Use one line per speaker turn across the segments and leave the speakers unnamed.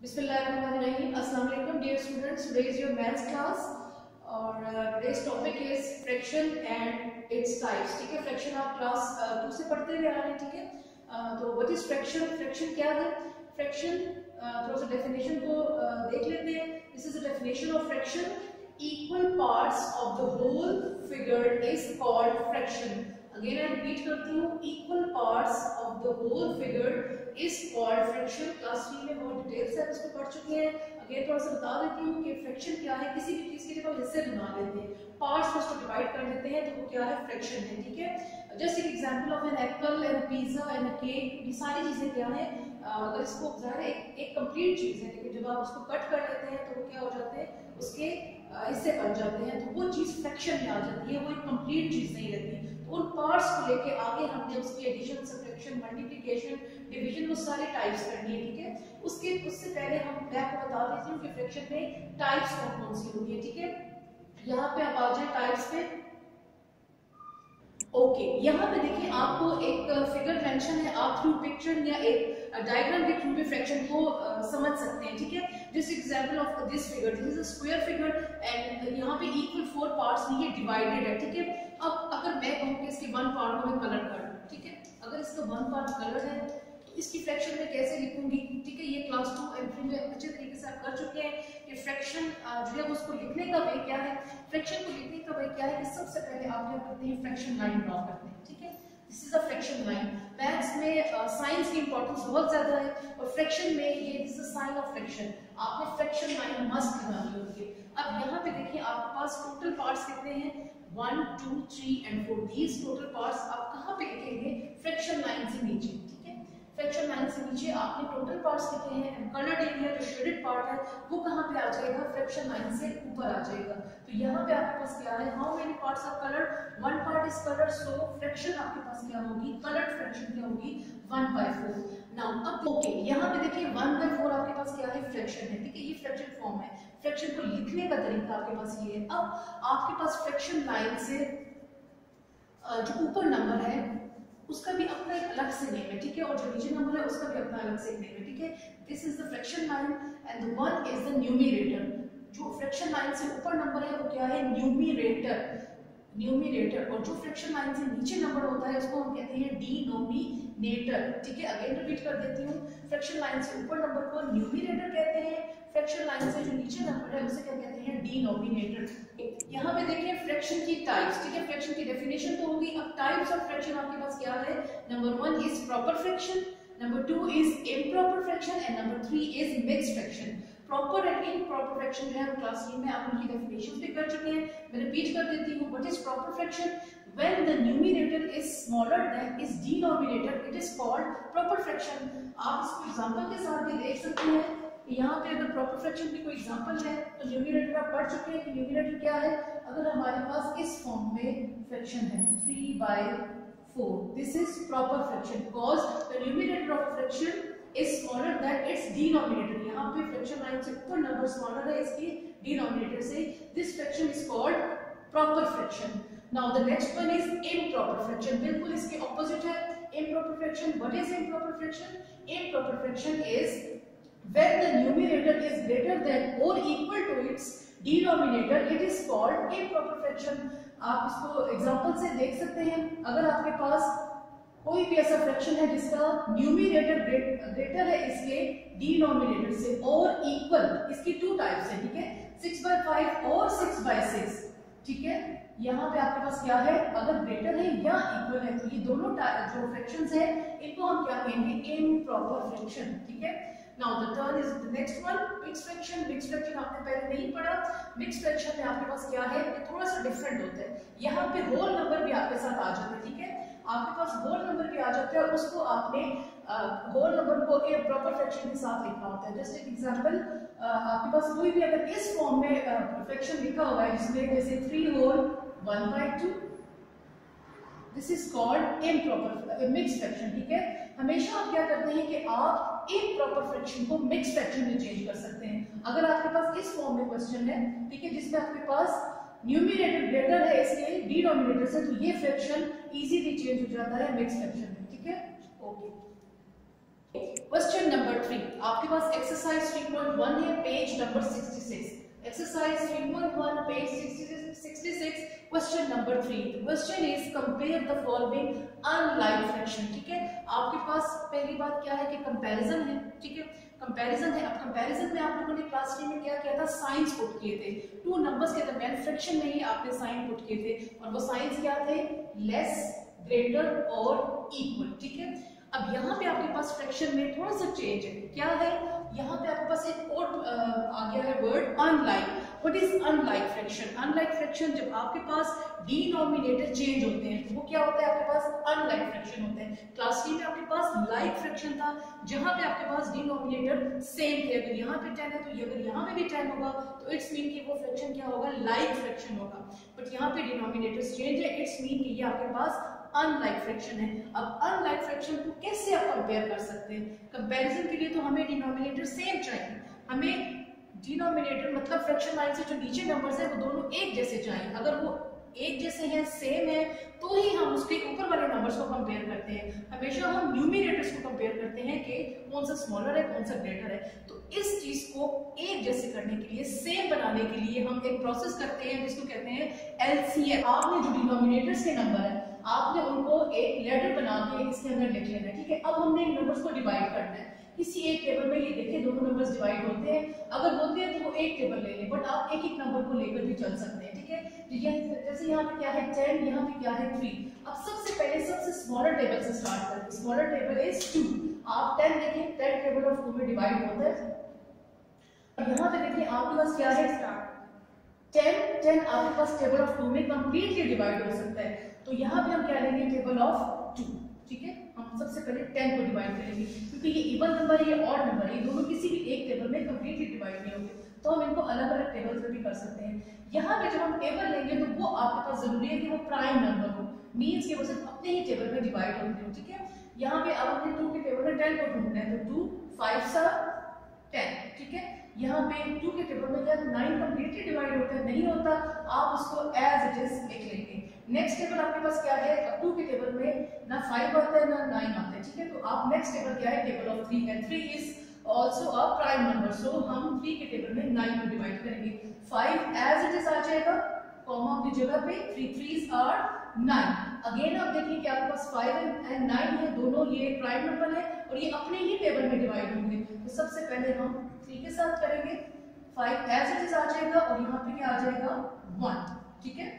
Bismillahirrahmanirrahim. Assalamu alaikum dear students. Today is your maths class और today's topic is fraction and its types. ठीक है, fraction आप class 2 से पढ़ते हुए आ रहे हैं. ठीक है, तो what is fraction? Fraction क्या है? Fraction थोड़ा सा definition को देख लेते हैं. This is the definition of fraction. Equal parts of the whole figure is called fraction. Again I repeat करती हूँ, equal parts of the whole figure is called fraction. Class 3 में बहुत डिटेल से इसको पढ़ चुके हैं. अगेन थोड़ा सा बता देती हूँ कि फ्रैक्शन क्या है. किसी भी चीज के जब हम हिस्से बना लेते हैं, पार्ट्स में उसको डिवाइड कर देते हैं, तो वो क्या है? फ्रैक्शन है. ठीक है, जस्ट एक example of an apple and pizza and cake. ये सारी चीजें क्या है? अगर इसको ज़ाहिर है एक कंप्लीट चीज है, लेकिन जब आप उसको कट कर लेते हैं तो वो क्या हो जाते हैं? उसके हिस्से बन जाते हैं, तो वो चीज फ्रैक्शन में आ जाती है. वो एक कंप्लीट चीज नहीं रहती. तो उन पार्ट्स को लेके आगे हमने उसकी एडिशन, सब्ट्रैक्शन, मल्टीप्लिकेशन, डिवीजन, वो सारे टाइप्स करनी है. ठीक है, उससे पहले मैं आपको बता देती हूँ कि फ्रैक्शन में टाइप्स कौन सी होती है. ठीक है, यहाँ पे आप आ जाए टाइप्स पे. ओके, यहाँ पे देखिए आपको एक फिगर मेंशन है. आप थ्रू पिक्चर या एक डायग्राम के थ्रू भी फ्रैक्शन को समझ सकते हैं. ठीक है, this example of this figure, this is a square figure and यहाँ पे इक्वल 4 पार्ट्स में ये डिवाइडेड है. ठीक है, अब अगर मैं कहूँ कि इसके 1 पार्ट को मैं कलर कर दूं, ठीक है, अगर इसका 1 पार्ट कलर है तो इसकी फ्रैक्शन में कैसे लिखूंगी? ठीक है, ये क्लास 2 एंड 3 में अच्छे तरीके से आप कर चुके हैं कि फ्रैक्शन जो है उसको लिखने का वे क्या है. फ्रैक्शन को लिखने का वे क्या है कि सबसे पहले आप क्या करते हैं? फ्रैक्शन लाइन ड्रॉ करते हैं. ठीक है, this is a fraction line. Maths में साइंस की इंपॉर्टेंस बहुत ज्यादा है और फ्रैक्शन में ये this is sine of fraction. आपने फ्रैक्शन लाइन मस्ट बनानी होती है. अब यहाँ पे देखिए आपके पास टोटल पार्ट्स कितने हैं? 1 2 3 एंड 4. दीज टोटल पार्ट्स आप कहाँ पे लिखेंगे? फ्रैक्शन लाइन से नीचे. ठीक है, फ्रैक्शन लाइन से नीचे आपने टोटल पार्ट्स लिखे हैं एंड कलर्ड एरिया जो शेडेड पार्ट है वो कहाँ पे आ जाएगा? फ्रैक्शन लाइन से ऊपर आ जाएगा. तो यहाँ पे आपके पास क्या है? How many parts are coloured? 1 part is coloured, so fraction आपके पास क्या होगी? कलर्ड फ्रैक्शन क्या होगी? 1/4. नाउ अब ओके, यहाँ पे देखिए 1/4 आपके पास क्या है? फ्रैक्शन है. ठीक है, ये फ्रैक्शन फॉर्म है. फ्रैक्शन को लिखने का तरीका आपके पास ये है. अब आपके पास फ्रैक्शन लाइन से जो ऊपर नंबर है उसका भी अपना एक अलग से नेम है. ठीक है, और जो नीचे नंबर है उसका भी अपना अलग से नेम है. ठीक है, this is the fraction line and the one is the numerator. जो फ्रैक्शन लाइन से ऊपर नंबर है वो क्या है? न्यूमरेटर. और जो फ्रैक्शन लाइन से नीचे नंबर होता है उसको हम कहते हैं डिनोमिनेटर. ठीक है, अगेन रिपीट कर देती हूँ. फ्रैक्शन लाइन से ऊपर नंबर को न्यूमरेटर कहते हैं, फ्रैक्शन लाइन से जो नीचे नंबर है उसे क्या कहते हैं? डिनोमिनेटर. यहाँ पे देखिए फ्रैक्शन की टाइप्स. ठीक है, फ्रैक्शन की डेफिनेशन तो होगी. अब टाइप्स ऑफ फ्रैक्शन आपके पास क्या है? Number 1 is proper fraction, number 2 is improper fraction and number 3 is mixed fraction. Proper and improper fraction जो है हम क्लास 3 में आप उनकी डेफिनेशंस भी कर चुके हैं. मैं रिपीट कर देती हूँ. What is proper fraction? When the numerator is smaller than its denominator, it is called proper fraction. आप इसको एग्जांपल के साथ भी देख सकते हैं. यहाँ पे अगर प्रॉपर फ्रैक्शन की कोई एग्जांपल है तो न्यूमरेटर आप पढ़ चुके हैं कि न्यूमरेटर क्या है. अगर हमारे पास इस फॉर्म में फ्रैक्शन है 3/4, this is proper fraction because the numerator of fraction is smaller than its denominator. यहाँ पे फ्रैक्शन लाइन से ऊपर नंबर स्मॉलर है इसकी डिनोमिनेटर से. This fraction is called proper fraction. Now the next one is improper fraction. बिल्कुल इसके opposite है improper fraction. What is improper fraction? Improper fraction is when the numerator is greater than or equal to its denominator, it is called improper fraction. आप इसको example से देख सकते हैं. अगर आपके पास कोई भी ऐसा फ्रैक्शन है जिसका न्यूमरेटर ग्रेटर है इसके डिनोमिनेटर से और इक्वल, इसकी 2 टाइप्स है. ठीक है, 6/5 और 6/6. ठीक है, यहाँ पे आपके पास क्या है? अगर ग्रेटर है या इक्वल है तो ये दोनों जो फ्रैक्शंस है इनको हम क्या कहेंगे? Improper fraction. ठीक है, now the turn is the next one, mixed fraction. Mixed fraction आपने पहले नहीं पढ़ा. मिक्स्ड फ्रैक्शन में आपके पास क्या है? ये थोड़ा सा डिफरेंट होता है. यहाँ पे होल नंबर भी आपके साथ आ जाते हैं. ठीक है, आपके पास होल नंबर भी आ जाता है और उसको आपने होल नंबर को एक प्रॉपर फ्रैक्शन के साथ लिखना होता है. जस्ट एक एग्जांपल, आपके पास कोई भी अगर इस फॉर्म में फ्रैक्शन लिखा हुआ है जिसमें जैसे 3 whole 1/2, this is called improper mixed fraction. ठीक है, हमेशा आप क्या करते हैं कि आप इम्प्रॉपर फ्रैक्शन को मिक्स्ड फ्रैक्शन में चेंज कर सकते हैं. अगर आपके पास इस फॉर्म में क्वेश्चन है, ठीक है, जिसमें आपके पास न्यूमरेटर ग्रेटर है इसके डिनोमिनेटर से, तो ये फ्रैक्शन इजीली चेंज हो जाता है मिक्स्ड फ्रैक्शन में. ठीक है, ओके. क्वेश्चन नंबर 3 आपके पास एक्सरसाइज 3.1 है, page number 66। Exercise 3.1 page 66, question number 3। The question is compare the following unlike fraction. ठीक है, आपके पास पहली बात क्या है कि कंपैरिजन है। ठीक है, कंपैरिजन है। अब कंपैरिजन में आप लोगों ने क्लास 3 में क्या किया था, साइंस पुट किए थे। टू नंबर्स के दरमियान फ्रैक्शन में ही आपने साइन पुट किए थे, और वो साइंस क्या थे, लेस, ग्रेटर और इक्वल। ठीक है, अब यहाँ पे आपके पास फ्रैक्शन में थोड़ा सा चेंज है। क्या है, यहाँ पे आपके पास एक और आ गया है word unlike. What is unlike fraction? Unlike fraction जब आपके पास डिनोमिनेटर चेंज होते हैं, वो क्या होता है, आपके पास अनलाइक फ्रैक्शन होते हैं। क्लास 3 में आपके पास लाइक फ्रैक्शन था, जहां पे आपके पास डिनोमिनेटर सेम थे। अगर यहाँ पे 10 है तो अगर यहाँ पे भी 10 होगा तो इट्स मीन कि वो फ्रैक्शन क्या होगा, लाइक फ्रैक्शन होगा। बट यहाँ पे डिनोमिनेटर चेंज है, इट्स मीन कि ये आपके पास अनलाइक फ्रैक्शन है। अब अनलाइक फ्रैक्शन को कैसे आप कंपेयर कर सकते हैं? कंपैरिजन के लिए तो हमें डिनोमिनेटर सेम चाहिए। हमें डिनोमिनेटर मतलब फ्रैक्शन लाइन से जो नीचे नंबर्स है वो दोनों एक जैसे चाहिए। अगर वो एक जैसे हैं, सेम है, तो ही हम उसके ऊपर वाले नंबर्स को कंपेयर करते हैं। हमेशा हम न्यूमिनेटर्स को कंपेयर करते हैं कि कौन सा स्मॉलर है, कौन सा ग्रेटर है। तो इस चीज को एक जैसे करने के लिए, सेम बनाने के लिए हम एक प्रोसेस करते हैं जिसको कहते हैं एलसीएम। आपने जो डिनोमिनेटर्स के नंबर है, आपने उनको एक लेटर बना के इसके अंदर लिख लेना है। ठीक है, अब हमने इन नंबर्स को डिवाइड करना है किसी एक टेबल में। ये देखिए दोनों नंबर्स डिवाइड होते हैं, अगर होते हैं तो वो एक टेबल ले लें, बट आप एक एक नंबर को लेकर भी चल सकते हैं। ठीक है, जैसे यहाँ पे क्या है 10, यहाँ पे क्या है 3। अब सबसे पहले सबसे स्मॉलर टेबल से स्टार्ट करते हैं। Smaller table is 2। आप 10 देखें, 10 टेबल ऑफ 2 में डिवाइड होता है। अब यहाँ पे देखिए आपके पास क्या है 10 आपके पास टेबल ऑफ 2 में कंप्लीटली डिवाइड हो सकता है। तो यहाँ पे हम क्या लेंगे, टेबल ऑफ 2। ठीक है, हम सबसे पहले 10 को डिवाइड करेंगे, क्योंकि ये इवन नंबर है, ये ऑड नंबर है, ये दोनों किसी भी एक टेबल में कंप्लीटली डिवाइड नहीं होंगे, तो हम इनको अलग अलग टेबल पे भी कर सकते हैं। यहाँ पे जब हम टेबल लेंगे तो वो आपके पास जरूरी है कि वो प्राइम नंबर हो, मीन्स कि वो सिर्फ अपने ही टेबल में डिवाइड होते हो। ठीक है, यहाँ पे अब अपने 2 के टेबल में 10 को ढूंढना है, तो 2 5 10। ठीक है, यहाँ पे 2 के टेबल में क्या 9 कंप्लीटली डिवाइड होता है, नहीं होता, आप उसको एज इट इज लिख लेंगे। नेक्स्ट टेबल आपके पास क्या है, 2 के टेबल में ना 5 आता है ना 9 आता है। ठीक है, तो आप नेक्स्ट टेबल क्या है, table of 3, and 3 is also a prime number, so हम 3 के टेबल में 9 को डिवाइड करेंगे। 5 एज इट इज आ जाएगा, कॉमा की जगह पे 3 3s आर 9। अगेन आप देखिए कि आपके पास 5 एंड 9 है, दोनों ये प्राइम नंबर है और ये अपने ही टेबल में डिवाइड होंगे। तो सबसे पहले हम 3 के साथ करेंगे, 5 एज इट इज आ जाएगा और यहाँ पे क्या आ जाएगा 1। ठीक है,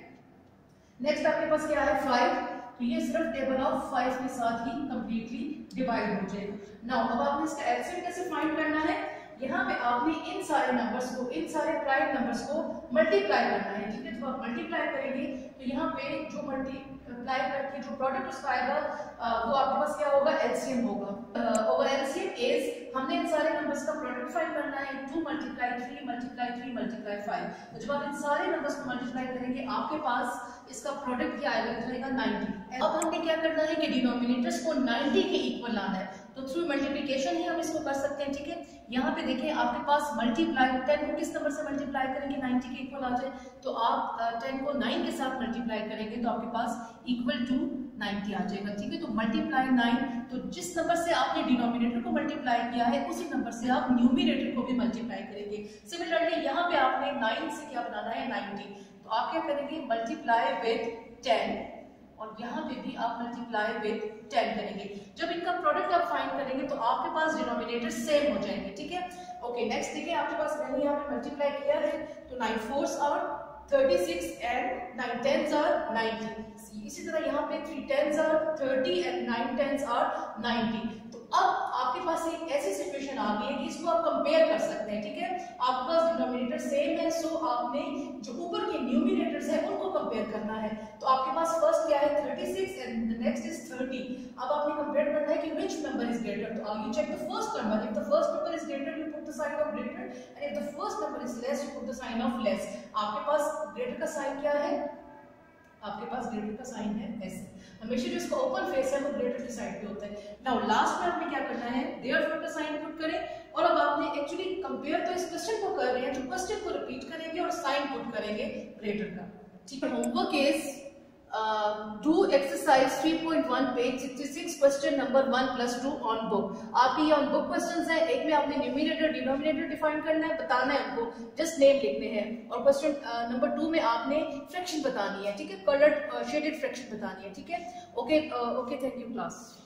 नेक्स्ट आपके पास क्या है 5, तो ये सिर्फ टेबल ऑफ 5 के साथ ही कंप्लीटली डिवाइड हो जाएगा। नाउ अब आपने इसका एलसीएम कैसे फाइंड करना है, यहाँ पे आपने इन सारे नंबर्स को, इन सारे प्राइम नंबर्स को मल्टीप्लाई करना है। ठीक है, तो आप मल्टीप्लाई करेंगे तो यहाँ पे जो मल्टीप्लाई करके जो प्रोडक्ट उसका आएगा वो आपके पास क्या होगा, एलसीएम होगा। और एलसीएम इज, हमने इन सारे नंबर्स का प्रोडक्ट फाइंड करना है, 2 × 3 × 3 × 5। तो जब आप इन सारे नंबर्स को मल्टीप्लाई करेंगे आपके पास इसका प्रोडक्ट क्या आएगा, 90। अब हमने क्या करना है कि डिनोमिनेटर्स को 90 के इक्वल लाना है, तो थ्रू मल्टीप्लिकेशन ही हम इसको कर सकते हैं। ठीक है, यहाँ पे देखिए आपके पास मल्टीप्लाई 10 को किस नंबर से मल्टीप्लाई करेंगे 90 के इक्वल आ जाए, तो आप 10 को 9 के साथ मल्टीप्लाई करेंगे तो आपके पास इक्वल टू 90 आ जाएगा। ठीक है, तो मल्टीप्लाई 9, तो जिस नंबर से आपने डिनोमिनेटर को मल्टीप्लाई किया है उसी नंबर से आप न्यूमिनेटर को भी मल्टीप्लाई करेंगे। सिमिलरली यहाँ पे आपने 9 से क्या बनाना है 90, तो आप क्या करेंगे मल्टीप्लाई विद 10, और यहाँ पे भी आप मल्टीप्लाई विद 10 करेंगे। जब इनका प्रोडक्ट आप फाइंड करेंगे तो आपके पास डिनोमिनेटर सेम हो जाएंगे। ठीक है, ओके, नेक्स्ट देखिए आपके पास मैंने यहाँ पे मल्टीप्लाई किया है, तो 9 4s are 36 and 9 10s are 90। इसी तरह यहाँ पे 3 10s are 30 and 9 10s are 90। तो अब आपके पास एक ऐसी सिचुएशन आ गई है कि इसको आप कंपेयर कर सकते हैं। ठीक है, आपके पास डिनोमिनेटर सेम है, सो आपने जो ऊपर के न्यूमिनेटर्स है उनको कंपेयर करना है। तो आपके पास फर्स्ट क्या है 36 एंड द नेक्स्ट इज 30। अब आपने कंपेयर करना है कि व्हिच नंबर इज ग्रेटर, तो you check the first number, if the first number is greater you put the sign of greater, and if the first number is less you put the sign of less. आपके पास greater का sign क्या है, आपके पास greater का sign है ऐसे, हमेशा जो इसका ओपन फेस है वो ग्रेटर की साइड पे होता है। नाउ लास्ट में आपने क्या करना है, देयरफॉर का साइन पुट करें, और अब आपने एक्चुअली कंपेयर तो इस क्वेश्चन को कर रहे हैं, तो क्वेश्चन को रिपीट करेंगे और साइन पुट करेंगे ग्रेटर का। ठीक है, homework is do exercise 3.1 page 66 question number 1 + 2 on book. आपके ये ऑन बुक क्वेश्चंस हैं। एक में आपने न्यूमिनेटर डिनोमिनेटर डिफाइन करना है, बताना है उनको, जस्ट नेम लिखने हैं। और क्वेश्चन नंबर 2 में आपने फ्रैक्शन बतानी है, ठीक है, कलर्ड शेडेड फ्रैक्शन बतानी है, ठीक है। Okay, thank you class.